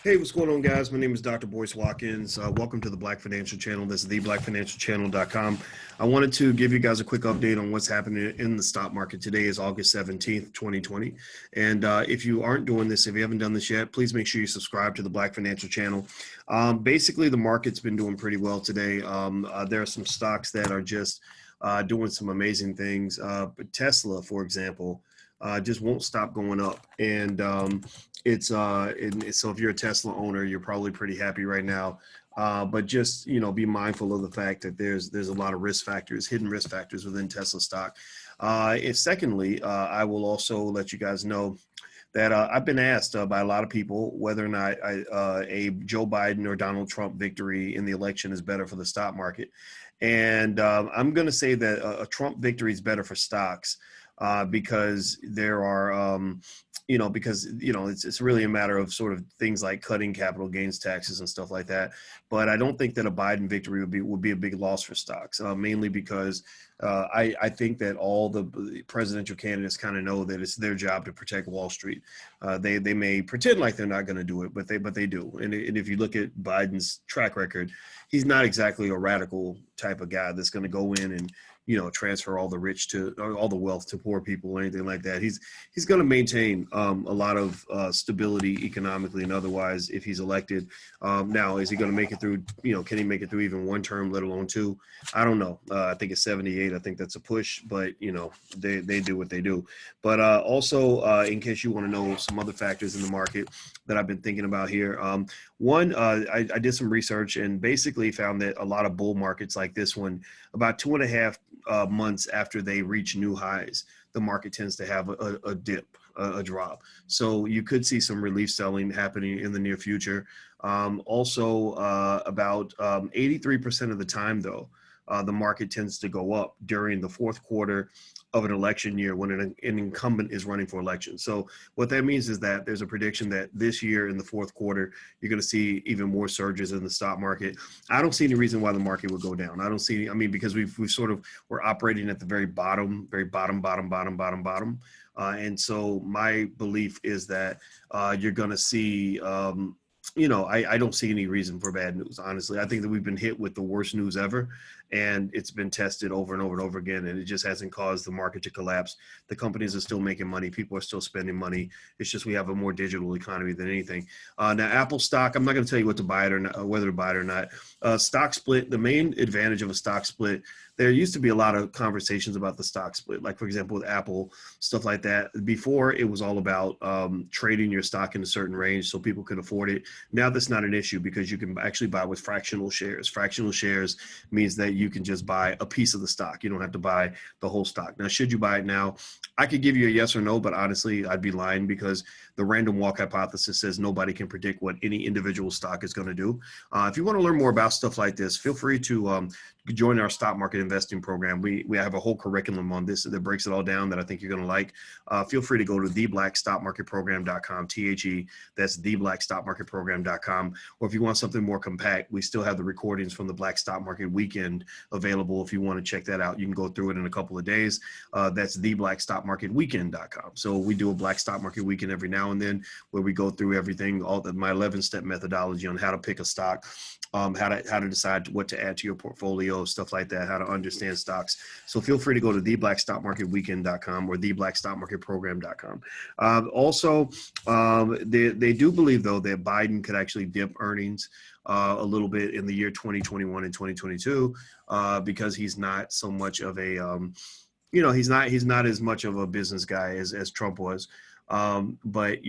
Hey, what's going on, guys? My name is Dr. Boyce Watkins. Welcome to the Black Financial Channel. This is theblackfinancialchannel.com. I wanted to give you guys a quick update on what's happening in the stock market. Today is August 17th, 2020. And if you aren't doing this, if you haven't done this yet, please make sure you subscribe to the Black Financial Channel. Basically, the market's been doing pretty well today. There are some stocks that are just doing some amazing things. But Tesla, for example, just won't stop going up. And so if you're a Tesla owner, you're probably pretty happy right now. But just, be mindful of the fact that there's a lot of risk factors, hidden risk factors within Tesla stock. Secondly, I will also let you guys know that I've been asked by a lot of people whether or not a Joe Biden or Donald Trump victory in the election is better for the stock market. And I'm going to say that a Trump victory is better for stocks because there are, it's really a matter of sort of things like cutting capital gains taxes and stuff like that. But I don't think that a Biden victory would be a big loss for stocks, mainly because I think that all the presidential candidates kind of know that it's their job to protect Wall Street. They may pretend like they're not going to do it, but they do. And if you look at Biden's track record, he's not exactly a radical type of guy that's going to go in and transfer all the wealth to poor people or anything like that. He's going to maintain a lot of stability economically and otherwise if he's elected. Now, is he going to make it through? Can he make it through even one term, let alone two? I don't know. I think it's 78. I think that's a push, but they do what they do. But also, in case you want to know some other factors in the market that I've been thinking about here. One, I did some research and basically found that a lot of bull markets like this one, about 2.5 months after they reach new highs, the market tends to have a dip, a drop. So you could see some relief selling happening in the near future. Also, about 83% of the time, though, the market tends to go up during the fourth quarter of an election year when an incumbent is running for election. So what that means is that there's a prediction that this year in the fourth quarter, you're going to see even more surges in the stock market. I don't see any reason why the market would go down. Because we're operating at the very bottom. And so my belief is that you're going to see, I don't see any reason for bad news, honestly. I think that we've been hit with the worst news ever, and it's been tested over and over and over again, and it just hasn't caused the market to collapse. The companies are still making money. People are still spending money. It's just we have a more digital economy than anything. Now, Apple stock, I'm not going to tell you what to buy it or not, whether to buy it or not. Stock split, the main advantage of a stock split, there used to be a lot of conversations about the stock split, like, for example, with Apple, stuff like that. Before, it was all about trading your stock in a certain range so people could afford it. Now that's not an issue because you can actually buy with fractional shares. Fractional shares means that you can just buy a piece of the stock. You don't have to buy the whole stock. Now, should you buy it now? I could give you a yes or no, but honestly, I'd be lying because the random walk hypothesis says nobody can predict what any individual stock is going to do. If you want to learn more about stuff like this, feel free to join our stock market investing program. We have a whole curriculum on this that breaks it all down that I think you're going to like. Feel free to go to theblackstockmarketprogram.com, THE, that's theblackstockmarketprogram.com. Or if you want something more compact, we still have the recordings from the Black Stock Market Weekend available. If you want to check that out, you can go through it in a couple of days. That's theblackstockmarketweekend.com. So we do a Black Stock Market Weekend every now and then where we go through everything, my 11-step methodology on how to pick a stock, how to decide what to add to your portfolio, stuff like that, how to understand stocks. So feel free to go to theblackstockmarketweekend.com or theblackstockmarketprogram.com. Also, they do believe, though, that Biden could actually dip earnings a little bit in the year 2021 and 2022 because he's not so much of a, he's not as much of a business guy as Trump was. But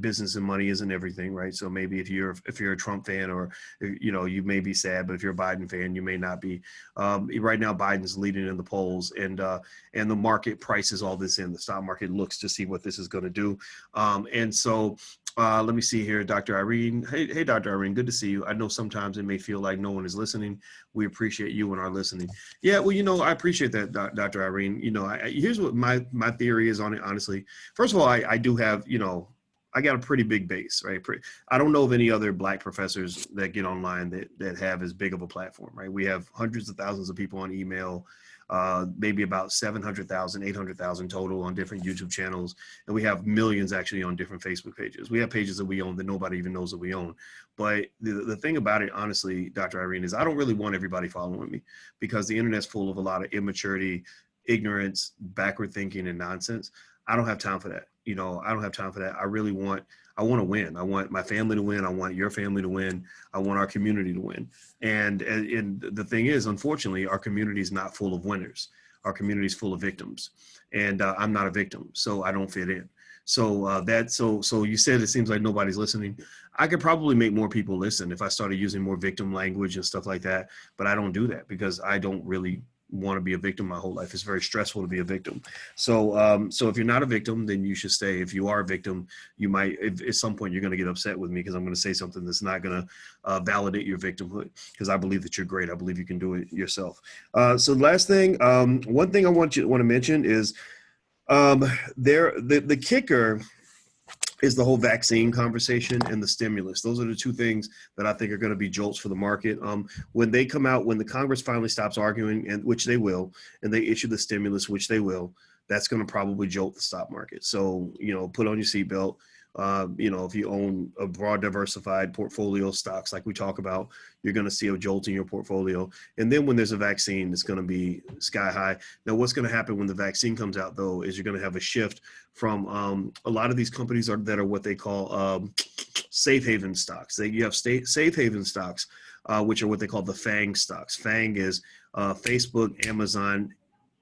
business and money isn't everything, right? So maybe if you're a Trump fan, or you may be sad, but if you're a Biden fan, you may not be. Right now, Biden's leading in the polls, and the market prices all this in. The stock market looks to see what this is going to do, and so. Let me see here, Dr. Irene. Hey, Dr. Irene, good to see you. I know sometimes it may feel like no one is listening. We appreciate you and our listening. Yeah, well, I appreciate that, Dr. Irene. Here's what my theory is on it, honestly. First of all, I do have, I got a pretty big base, right? I don't know of any other Black professors that get online that have as big of a platform, right? We have hundreds of thousands of people on email. maybe about 700,000, 800,000 total on different YouTube channels. And we have millions actually on different Facebook pages. We have pages that we own that nobody even knows that we own. But the thing about it, honestly, Dr. Irene, is I don't really want everybody following me, because the internet's full of a lot of immaturity, ignorance, backward thinking, and nonsense. I don't have time for that. I don't have time for that. I want to win. I want my family to win. I want your family to win. I want our community to win. And the thing is, unfortunately, our community is not full of winners. Our community is full of victims. And I'm not a victim, so I don't fit in. So so you said it seems like nobody's listening. I could probably make more people listen if I started using more victim language and stuff like that. But I don't do that because I don't really want to be a victim my whole life. It's very stressful to be a victim. So so if you're not a victim, then you should stay. If you are a victim, you might, at some point, you're going to get upset with me because I'm going to say something that's not going to validate your victimhood, because I believe that you're great. I believe you can do it yourself. So the last thing, one thing I want to mention is the kicker is the whole vaccine conversation and the stimulus. Those are the two things that I think are going to be jolts for the market. When they come out, when the Congress finally stops arguing, and which they will, and they issue the stimulus, which they will, that's going to probably jolt the stock market. So, put on your seatbelt. If you own a broad diversified portfolio of stocks like we talk about, you're going to see a jolt in your portfolio. And then when there's a vaccine, it's going to be sky high. Now, what's going to happen when the vaccine comes out, though, is you're going to have a shift from a lot of these companies that are what they call safe haven stocks. You have safe haven stocks, which are what they call the FANG stocks. FANG is Facebook, Amazon,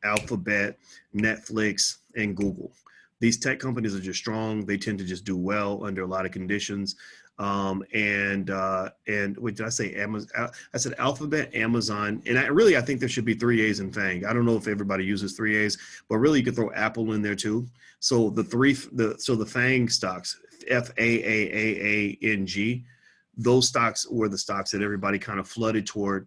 Alphabet, Netflix, and Google. These tech companies are just strong. They tend to just do well under a lot of conditions. And wait, did I say Amazon? I said Alphabet, Amazon, and I think there should be 3 A's in FANG. I don't know if everybody uses 3 A's, but really you could throw Apple in there too. So the FANG stocks, FAAAANG, those stocks were the stocks that everybody kind of flooded toward,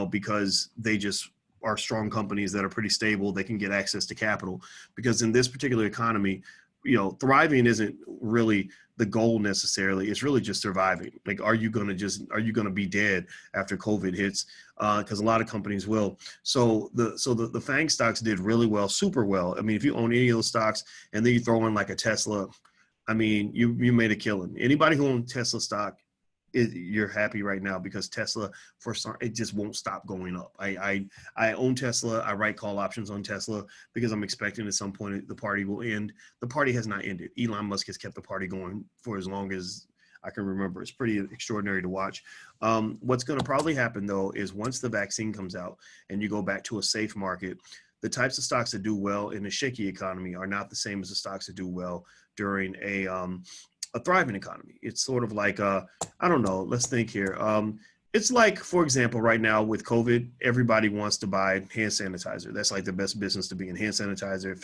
because they just are strong companies that are pretty stable. They can get access to capital, because in this particular economy, thriving isn't really the goal necessarily. It's really just surviving. Like, are you going to be dead after COVID hits? Because a lot of companies will. So the FANG stocks did really well, super well. I mean, if you own any of those stocks and then you throw in like a Tesla, I mean, you made a killing. Anybody who owns Tesla stock, you're happy right now, because Tesla, it just won't stop going up. I own Tesla. I write call options on Tesla because I'm expecting at some point the party will end. The party has not ended. Elon Musk has kept the party going for as long as I can remember. It's pretty extraordinary to watch. What's going to probably happen, though, is once the vaccine comes out and you go back to a safe market, the types of stocks that do well in a shaky economy are not the same as the stocks that do well during a thriving economy. It's sort of like, I don't know, let's think here. It's like, for example, right now with COVID, everybody wants to buy hand sanitizer. That's like the best business to be in: hand sanitizer,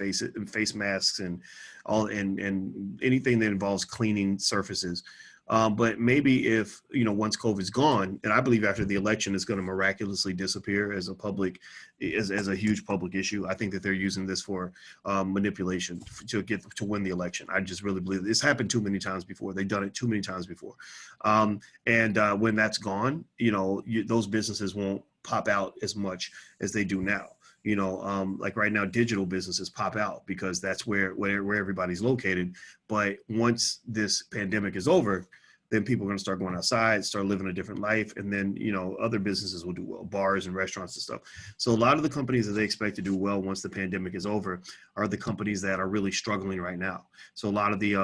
face masks, and and anything that involves cleaning surfaces. But maybe if, once COVID's gone, and I believe after the election it's going to miraculously disappear as a huge public issue. I think that they're using this for manipulation to win the election. I just really believe this happened too many times before. They've done it too many times before. When that's gone, those businesses won't pop out as much as they do now. Like right now, digital businesses pop out because that's where everybody's located. But once this pandemic is over, then people are going to start going outside, start living a different life. And then, other businesses will do well, bars and restaurants and stuff. So a lot of the companies that they expect to do well once the pandemic is over are the companies that are really struggling right now. So a lot of the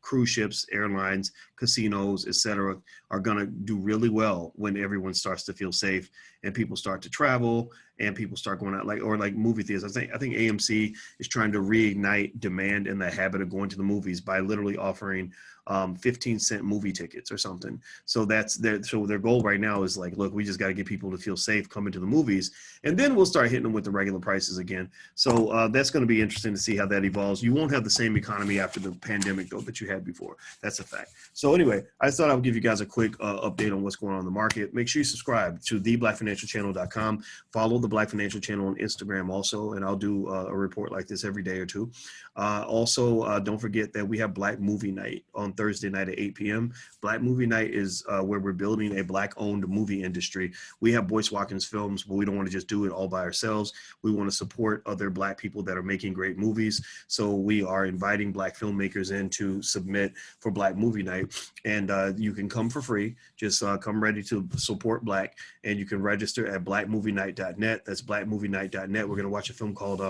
cruise ships, airlines, casinos, et cetera, are going to do really well when everyone starts to feel safe and people start to travel and people start going out, like movie theaters. I think AMC is trying to reignite demand and the habit of going to the movies by literally offering 15-cent movie tickets or something. So their goal right now is like, look, we just got to get people to feel safe coming to the movies, and then we'll start hitting them with the regular prices again. So that's going to be interesting to see how that evolves. You won't have the same economy after the pandemic, though, that you had before. That's a fact. So anyway, I thought I would give you guys a quick update on what's going on in the market. Make sure you subscribe to theblackfinancialchannel.com. Follow the the Black Financial Channel on Instagram also, and I'll do a report like this every day or two. Also, don't forget that we have Black Movie Night on Thursday night at 8 p.m. Black Movie Night is where we're building a Black-owned movie industry. We have Boyce Watkins Films, but we don't want to just do it all by ourselves. We want to support other Black people that are making great movies. So we are inviting Black filmmakers in to submit for Black Movie Night. And you can come for free. Just come ready to support Black. And you can register at blackmovienight.net. That's blackmovienight.net. We're going to watch a film called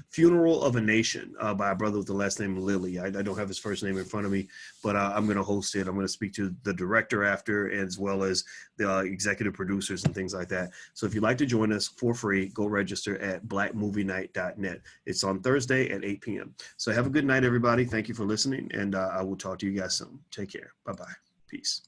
Funeral of a Nation by a brother with the last name Lilly. I don't have his first name in front of me, but I'm going to host it. I'm going to speak to the director after, as well as the executive producers and things like that. So if you'd like to join us for free, go register at blackmovienight.net. It's on Thursday at 8 p.m. So have a good night, everybody. Thank you for listening, and I will talk to you guys soon. Take care. Bye-bye. Peace.